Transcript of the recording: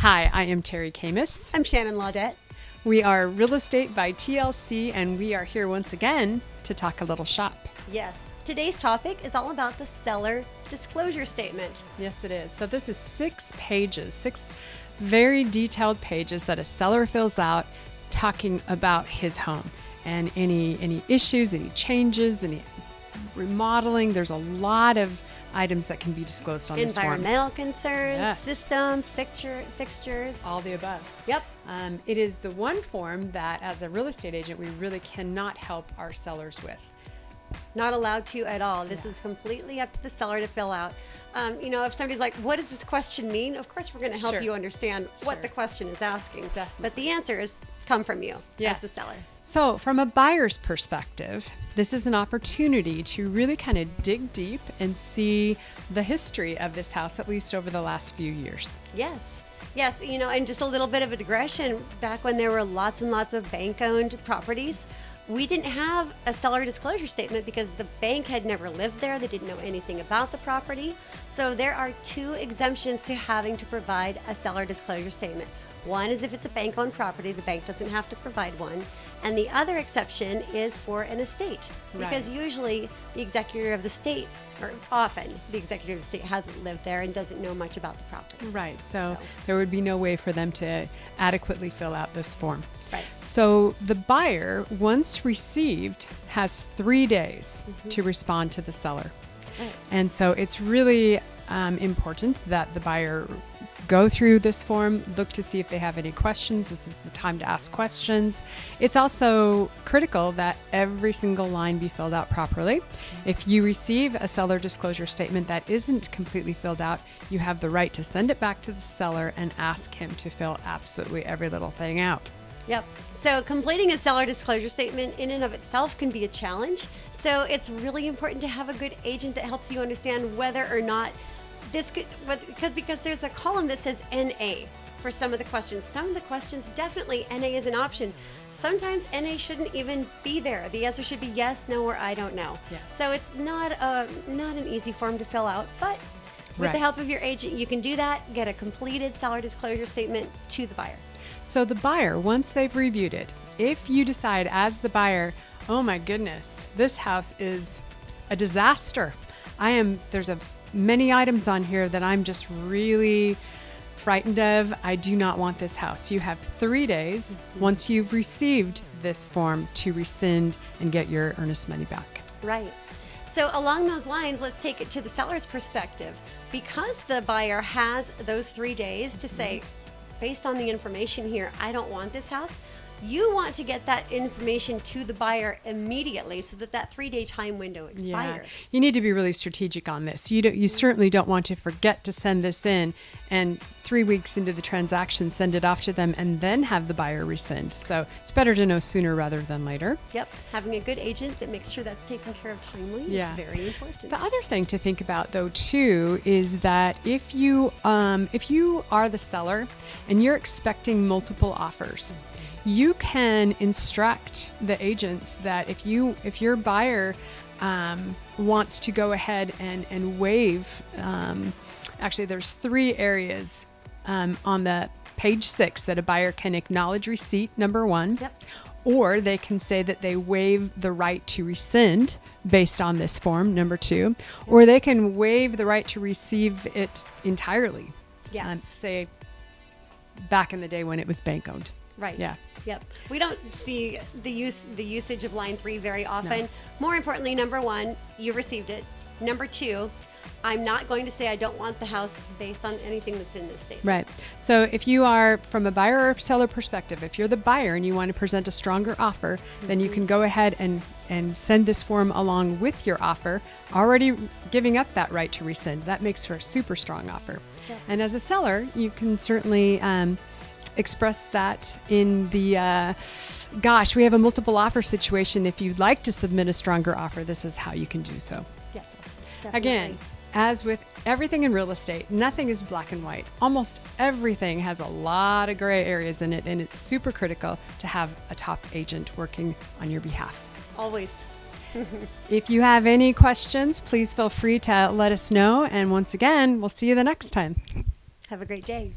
Hi, I am Teri Camus. I'm Shannan Laudet. We are Real Estate by TLC, and we are here once again to talk a little shop. Yes. Today's topic is all about the seller disclosure statement. Yes, it is. So this is 6 pages, 6 very detailed pages that a seller fills out talking about his home and any issues, any changes, any remodeling. There's a lot of items that can be disclosed on this form. Environmental concerns, Yes. systems, fixtures. All the above. Yep. It is the one form that, as a real estate agent, we really cannot help our sellers with. Not allowed to at all. This is completely up to the seller to fill out. If somebody's like, what does this question mean? Of course, we're going to help Sure. you understand what the question is asking. But the answers come from you as the seller. So from a buyer's perspective, this is an opportunity to really kind of dig deep and see the history of this house, at least over the last few years. Yes. Yes, and just a little bit of a digression, back when there were lots and lots of bank-owned properties, we didn't have a seller disclosure statement because the bank had never lived there. They didn't know anything about the property. So there are 2 exemptions to having to provide a seller disclosure statement. One is if it's a bank-owned property, the bank doesn't have to provide one. And the other exception is for an estate, because usually the executor of the estate, or often the executor of the estate, hasn't lived there and doesn't know much about the property. Right. So there would be no way for them to adequately fill out this form. Right. So the buyer, once received, has 3 days to respond to the seller. Right. And so it's really important that the buyer go through this form, look to see if they have any questions. This is the time to ask questions. It's also critical that every single line be filled out properly. If you receive a seller disclosure statement that isn't completely filled out, you have the right to send it back to the seller and ask him to fill absolutely every little thing out. Yep. So completing a seller disclosure statement in and of itself can be a challenge. So it's really important to have a good agent that helps you understand whether or not this could, because there's a column that says NA for some of the questions. Some of the questions, definitely NA is an option. Sometimes NA shouldn't even be there. The answer should be yes, no, or I don't know. Yeah. So it's not an easy form to fill out, but with the help of your agent, you can do that, get a completed seller disclosure statement to the buyer. So the buyer, once they've reviewed it, if you decide as the buyer, oh my goodness, this house is a disaster. There's many items on here that I'm just really frightened of. I do not want this house. You have 3 days once you've received this form to rescind and get your earnest money back. Right. So along those lines, let's take it to the seller's perspective. Because the buyer has those 3 days to say, based on the information here, I don't want this house. You want to get that information to the buyer immediately so that 3-day time window expires. Yeah. You need to be really strategic on this. You certainly don't want to forget to send this in and 3 weeks into the transaction send it off to them and then have the buyer rescind. So it's better to know sooner rather than later. Yep. Having a good agent that makes sure that's taken care of timely is very important. The other thing to think about, though, too, is that if you are the seller and you're expecting multiple offers, you can instruct the agents that if your buyer wants to go ahead and waive, actually there's 3 areas on the page 6 that a buyer can acknowledge receipt, number 1. Yep. Or they can say that they waive the right to rescind based on this form, number 2. Or they can waive the right to receive it entirely. Yes. Say back in the day when it was bank owned. Right. Yeah. Yep. We don't see the usage of line 3 very often. No. More importantly, number 1, you received it. Number 2, I'm not going to say I don't want the house based on anything that's in this statement. Right. So if you are, from a buyer or seller perspective, if you're the buyer and you want to present a stronger offer, then you can go ahead and send this form along with your offer, already giving up that right to rescind. That makes for a super strong offer. Yep. And as a seller, you can certainly express that in the gosh, we have a multiple offer situation. If you'd like to submit a stronger offer, this is how you can do so. Yes. Definitely. Again, as with everything in real estate, nothing is black and white. Almost everything has a lot of gray areas in it, and it's super critical to have a top agent working on your behalf. Always. If you have any questions, please feel free to let us know. And once again, we'll see you the next time. Have a great day.